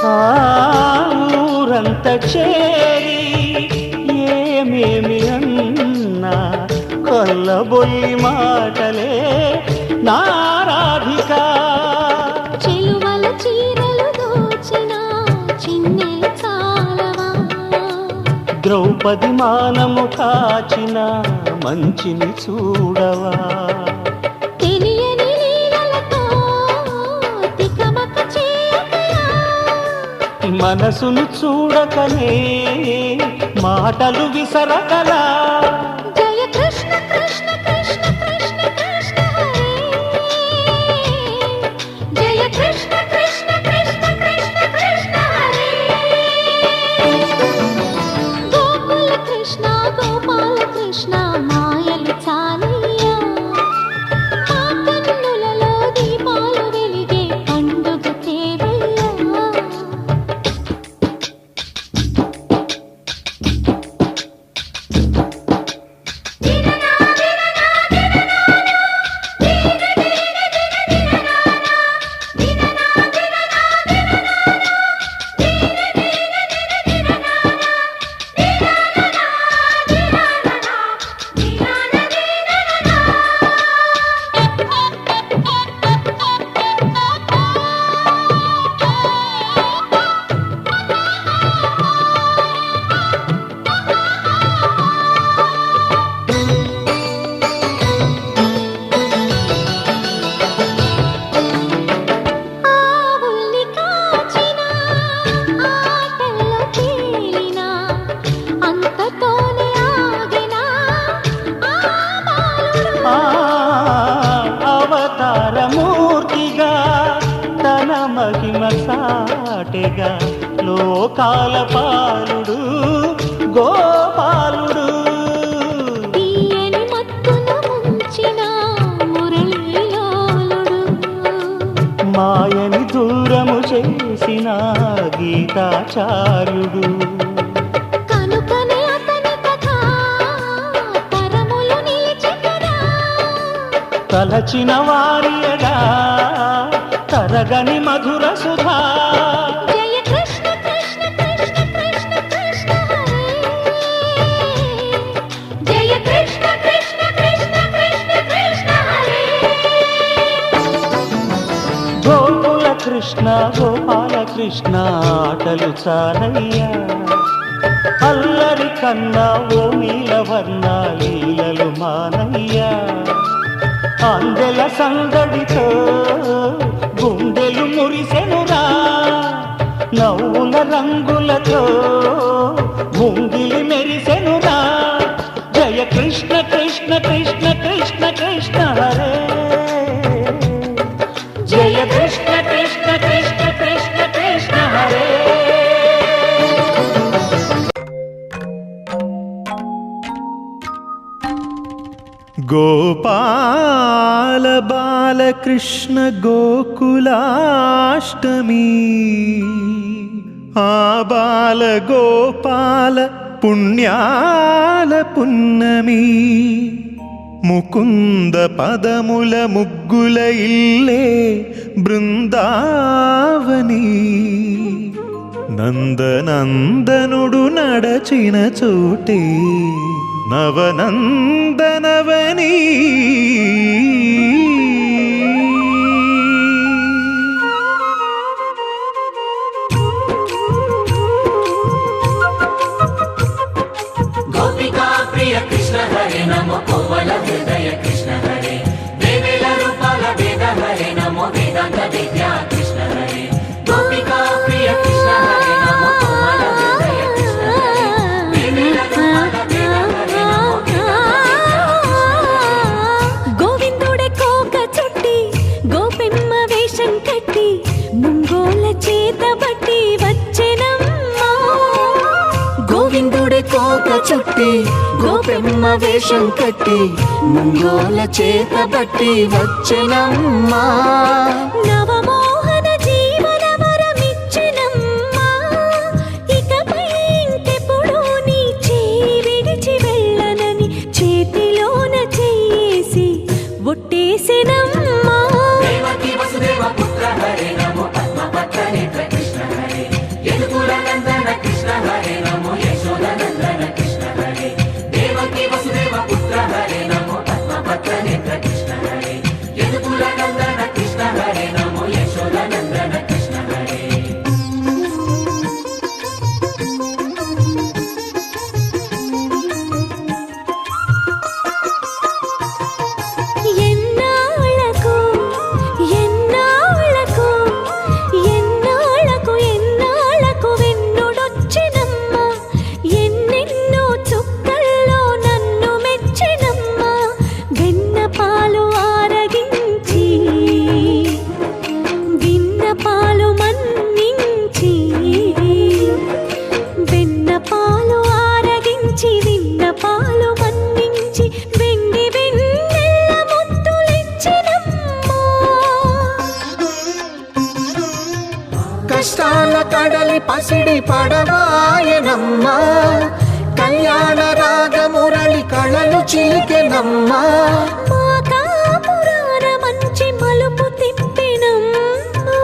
ఆ ఊరంత చేరి ఏమేమి అన్నా కొల్లబొల్లి మాటలే నా రాధిక. చెలువల చీరలు దోచిన చిన్నెలు చాలవా, ద్రౌపది మానము కాచిన మంచిని చూడవా, తెలియని లీలలతో తికమక చేయకయా, మనసును చూడకనే మాటలు విసరకలా. జయ కృష్ణ కృష్ణ కృష్ణ కృష్ణ కృష్ణ హరే, జయ కృష్ణ కృష్ణ కృష్ణ కృష్ణ కృష్ణ హరే. గోకుల కృష్ణ గోపాల కృష్ణ మాయలు చాలయ్యా, మా కన్నులలో దీపాలు వెలిగే పండుగ తేవయ్యా. ఆవుల్ని కాచిన ఆటల్లో తేలిన అంతతోనే ఆగిన ఆ బాలుడు, ఆ అవతారమూర్తిగా తన మహిమ సాటెగా లోకాల పాలుడు గోపాలుడు. తీయని మత్తును ముంచిన మురళీలోలుడు, మాయని దూరము చేసిన గీతాచార్యుడు. కనుకనే అతని కథ తరములు నిలిచెదరా, తలచిన వారియగా తరగని మధుర సుధా. జయ కృష్ణ కృష్ణ కృష్ణ కృష్ణ కృష్ణ హరే, జయ కృష్ణ కృష్ణ కృష్ణ కృష్ణ కృష్ణ హరే. గోకుల కృష్ణ గోపాల కృష్ణ ఆటలు చాలయ్యా, అల్లరి కన్నా ఓ నీలవర్ణ లీలలు మానయ్యా. అందెల సందడితో గుండెలు మురిసెనురా, నవ్వుల రంగులతో ముంగిలి మెరిసెనురా. జయ కృష్ణ కృష్ణ కృష్ణ కృష్ణ కృష్ణ హరే, జయ కృష్ణ కృష్ణ కృష్ణ కృష్ణ కృష్ణ హరే. గోపాల బాలకృష్ణ గోకులాష్టమి, ఆ బాల గోపాల పుణ్యాల పున్నమి, ముకుంద పదముల ముగ్గుల ఇల్లే బృందావని, నందనందనుడు నడచిన చోటే నవనందనవని. గోపికా ప్రియ కృష్ణ హరే నమో కోవల హృదయ కృష్ణ హరే, వేవేల రూపాల వేద హరే నమో వేదాంత విద్యా కృష్ణ హరే. గోపికా ప్రియ కృష్ణ హరే నమో కోవల హృదయ కృష్ణ హరే, వేవేల రూపాల వేద హరే నమో వేదాంత విద్యా కృష్ణ హరే. గోవిందుడే కోక చుట్టి గోపెమ్మ వేషం కట్టి ముంగోల చేత బట్టి వచ్చెనమ్మా, గోవిందుడే కోక చుట్టి గోపెమ్మ వేషం కట్టి ముంగోల చేత బట్టి వచ్చెనమ్మా. నవమోహన జీవన వరమిచ్చెనమ్మా, ఇకపై ఇంకెప్పుడు నీ చేయి విడిచి వెళ్ళనని చేతిలోన చేసి ఒట్టేసెనమ్మా. దేవకీ వసుదేవ పుత్ర హరే నమో పద్మపత్ర నేత్ర కృష్ణ హరే, పాల కడలి పసిడి పడవాయనమ్మ కళ్యాణ రాగమురళి కళలు చిలికెనమ్మ మాకాపురాన మంచి మలుపు తిప్పినమ్మా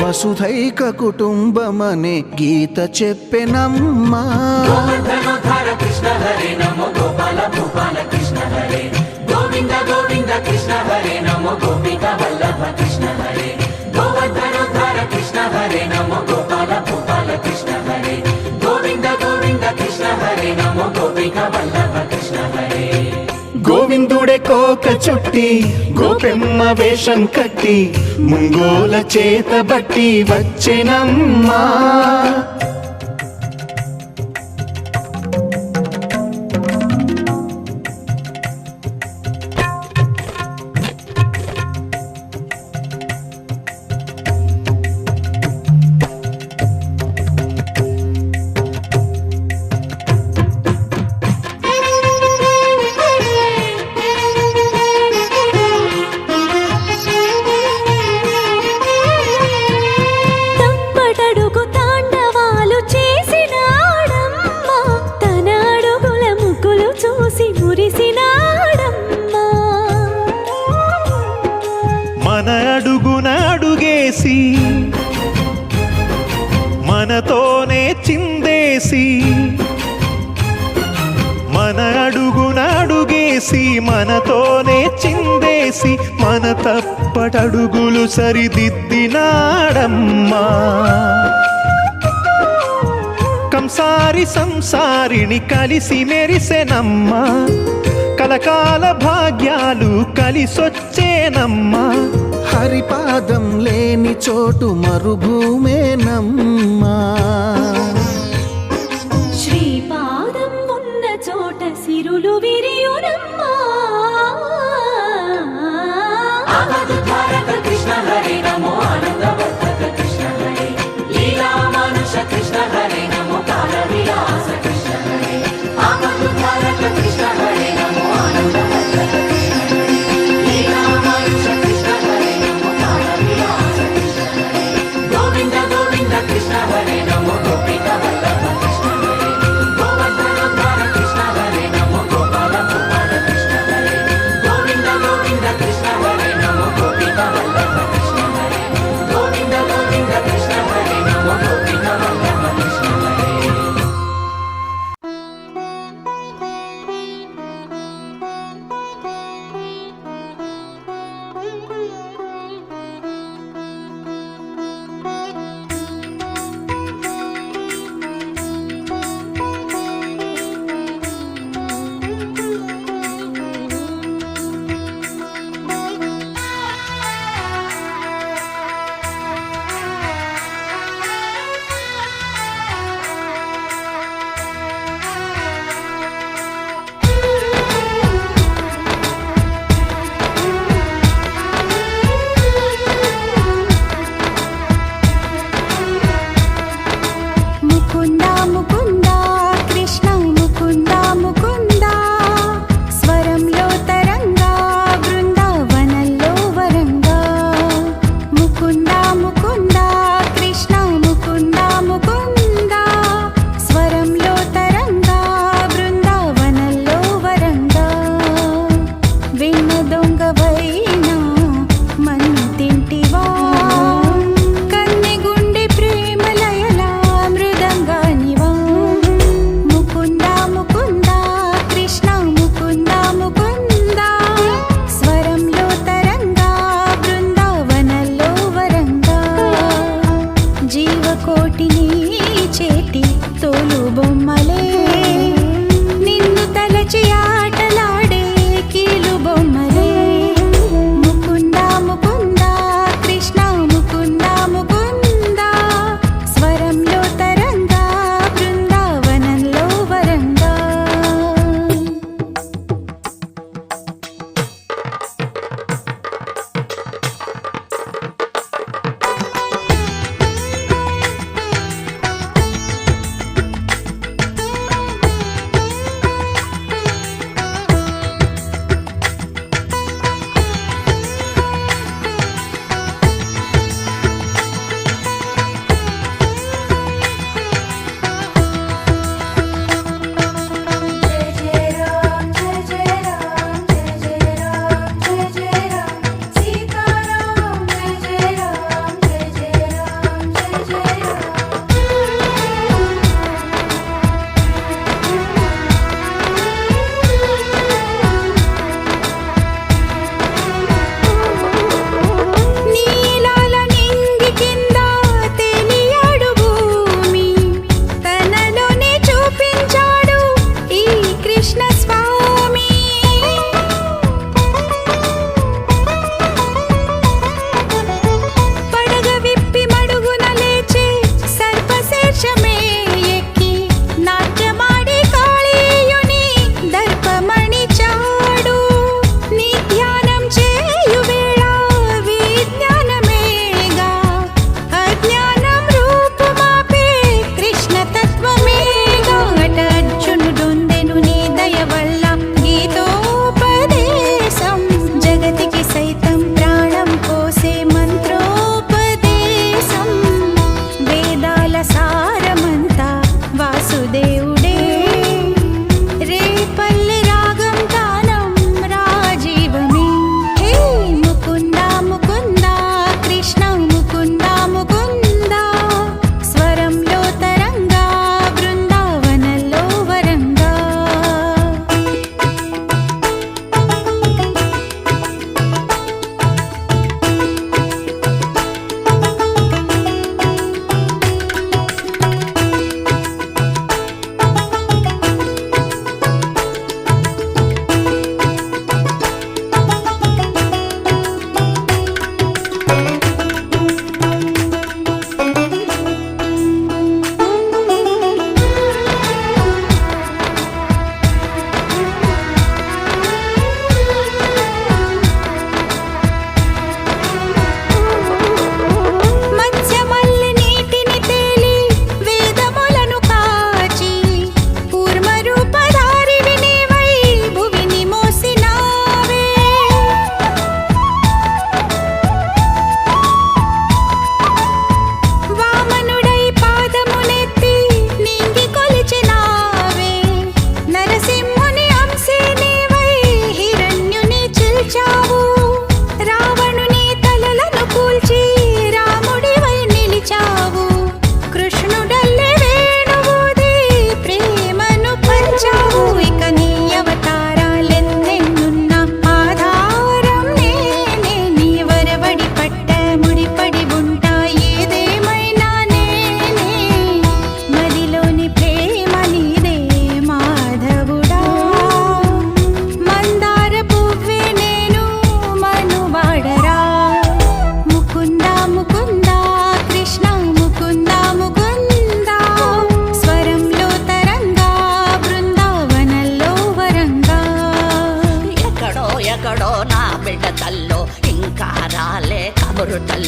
వసుధైక కుటుంబమనే గీత చెప్పెనమ్మా గోవర్ధనోద్ధార కృష్ణ హరే నమో గోపాల భూపాల కృష్ణ హరే గోవింద గోవింద కృష్ణ హరే నమో గోపిక వల్లభ కృష్ణ హరే గోవర్ధనోద్ధార కృష్ణ హరే నమో గోపాల భూపాల కృష్ణ హరే గోవింద గోవింద కృష్ణ హరే నమో గోపిక వల్లభ కృష్ణ హరే గోవిందుడే కోక చుట్టి గోపెమ్మ వేషం కట్టి ముంగోల చేత బట్టి వచ్చెనమ్మా తప్పటడుగు తాండవాలు చేసినాడమ్మా తన అడుగుల ముగ్గులు చూసి మురిసినాడమ్మా మన అడుగున అడుగేసి మనతోనే చిందేసి మన అడుగున అడుగేసి మనతోనే చిందేసి మన తప్పటడుగులు సరిదిద్దినాడమ్మా కంసారి సంసారిని కలిసి మెరిసెనమ్మా కలకాల భాగ్యాలు కలిసొచ్చేనమ్మా హరిపాదం లేని చోటు మరుభూమేనమ్మా శ్రీపాదం ఉన్న చోట సిరులు విరియునమ్మా ఆపదుద్ధారక కృష్ణ హరే నమో ఆనందవర్ధక కృష్ణ హరే లీలా మానుష కృష్ణ హరే నమో కాల విలాస కృష్ణ హరే ఆపదుద్ధారక కృష్ణ హరే నమో ఆనందవర్ధక కృష్ణ హరే లీలా మానుష కృష్ణ హరే నమో కాల విలాస కృష్ణ హరే గోవింద గోవింద కృష్ణ హరే నమో గోపిక వల్లభ కృష్ణ హరే గోవర్ధనోద్ధార కృష్ణ హరే నమో గోపాల భూపాల కృష్ణ హరే గోవింద గోవింద కృష్ణ హరే నమో గోపిక వల్లభ కృష్ణ హరే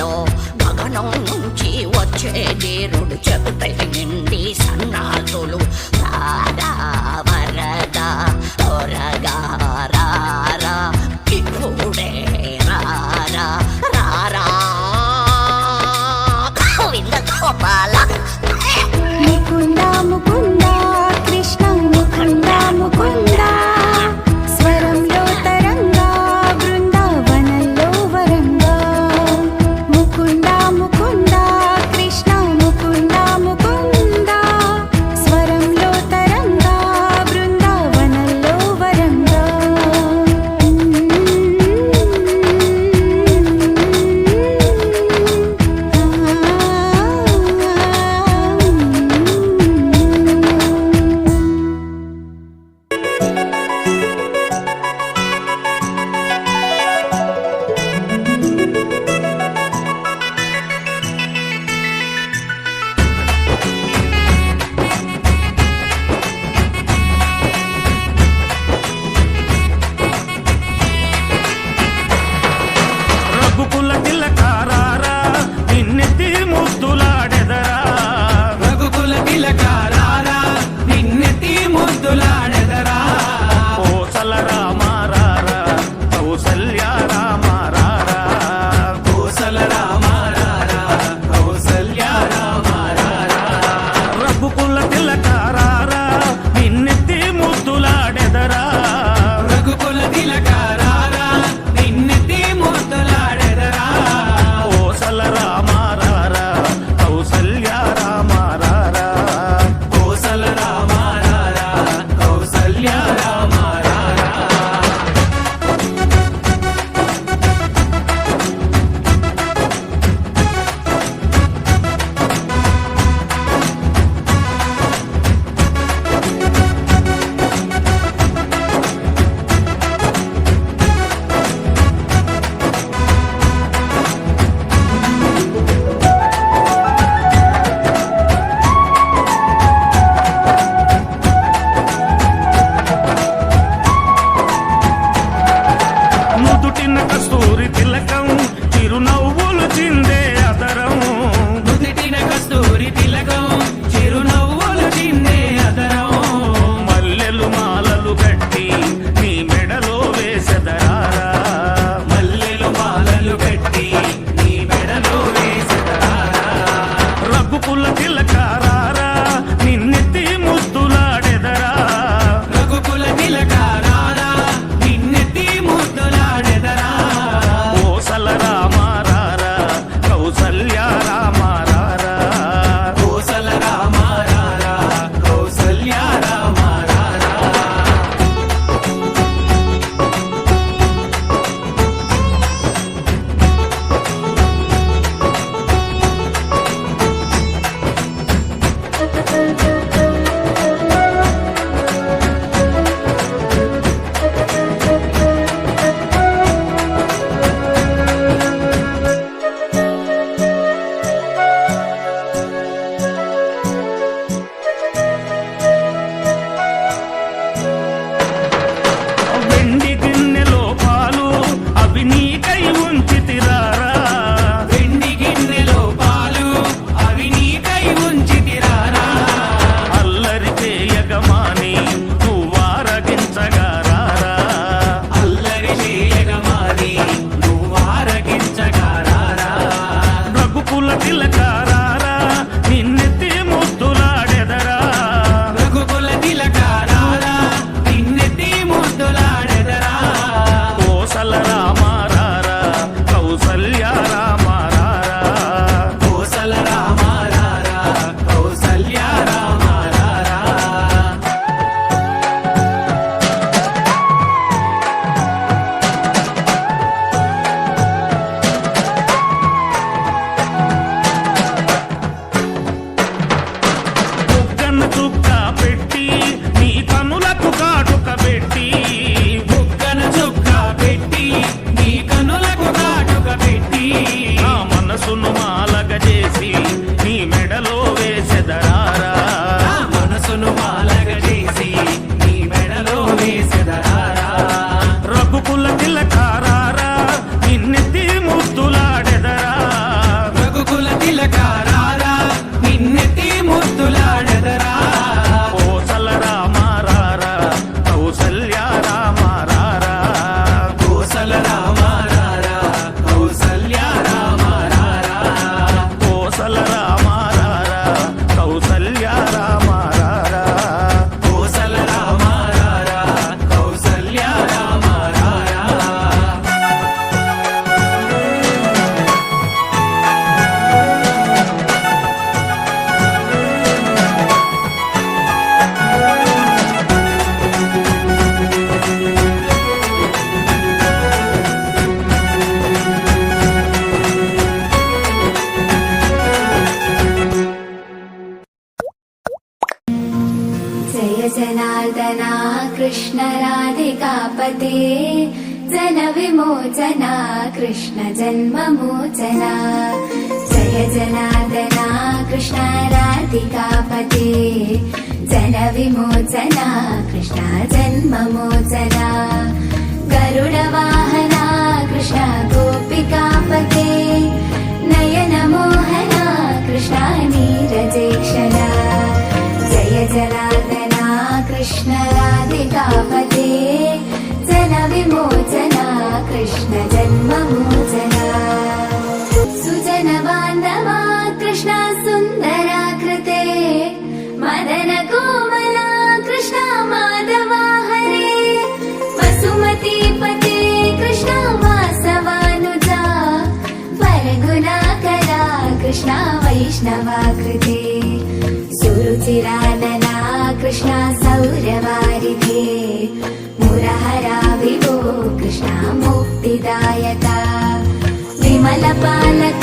వనంలో గగనం నుంచి వచ్చే దేరుడు చెబుతే నిండి సన్నాసులు రారా వరదా త్వరగా రారా ఇప్పుడే రారా రారా గోవింద గోపాల ముకుంద ముకుంద కృష్ణ ముకుంద ముకుంద స్వరంలో తరంగా బృందావనంలో వరంగా ముకుంద ముకుంద కృష్ణ ముకుంద ముకుంద స్వరంలో తరంగా బృందావనంలో వరంగా రఘుకుల తిలకారారా నిన్నెత్తి ముద్దులాడెదరా రఘుకుల తిలకారారా నిన్నెత్తి ముద్దులాడెదరా కోసల రామారారా కౌసల్య రామారారా కోసల రామారారా కౌసల్య రామారారా రఘుకుల తిలకారారా నిన్నెత్తి ముద్దులాడెదరా రఘుకుల తిలకారారా నిన్నెత్తి ముద్దులాడెదరా కోసల రామారారా కౌసల్య రామారారా కోసల రామారారా కౌసల్య రామారారా నుదుటిన కస్తూరి తిలకం చిరునవ్వులు చిందే అదరం నుదిటిన కస్తూరి తిలకం చిరునవ్వులు చిందే అదరం మల్లెలు మాలలు గట్టి నీ మెడలో వేసెదరారా మల్లెలు మాలలు కట్టి నీ మెడలో వేసెదరారా రఘుకుల తిలకారారా నిన్నెత్తి ముద్దులాడెదరా రఘుకుల తిలకారారా నిన్నెత్తి ముద్దులాడెదరా కోసల రామారారా కౌసల్య రామారారా కోసల రామారారా కౌసల్య రామారారా వెండి గిన్నెలో పాలు అవి నీకై ఉంచితిరారా వెండి గిన్నెలో పాలు అవి నీకై ఉంచితిరారా అల్లరి చేయగమాని నువ్వారగించగారారా అల్లరి చేయగమాని నువ్వారగించగారారా రఘుకుల తిలకారారా నిన్నెత్తి ముద్దులాడెదరా రఘుకుల తిలకారారా నిన్నెత్తి ముద్దులాడెదరా కోసల రామారారా కౌసల్య రామారారా కోసల రామారారా కౌసల్య రామారారా బుగ్గన చుక్క పెట్టి నీ కనులకు కాటుక పెట్టి బుగ్గన చుక్క పెట్టి నీ కనులకు కాటుక పెట్టి నా మనసును మాలగ చేసి నీ మెడలో వేసెదరారా నా మనసును మాలగ చేసి నీ మెడలో వేసెదరారా రఘుకుల తిలకారారా నిన్నెత్తి ముద్దులాడెదరా जनार्दना कृष्ण राधिकापते जन विमोचना कृष्ण जन्ममोचना जय जनार्दना कृष्ण राधिकापते जन विमोचना कृष्ण जन्ममोचना गरुडवाहना कृष्ण गोपिकापते नयन मोहना कृष्ण नीरजेक्षणा जय जनार्दना कृष्ण राधिकापते जन विमोचना कृष्ण जन्ममोचना सुजन बान्धवा कृष्ण सुन्दराकृते मदन कोमला कृष्ण माधवा हरे वसुमतीपते कृष्ण वासवानुजा वरगुणाकरा कृष्ण वैष्णवाकृते सुरुचिरानना कृष्ण सौरवारिधे मुरहरा विभो कृष्ण मुक्तिदायका विमलपालक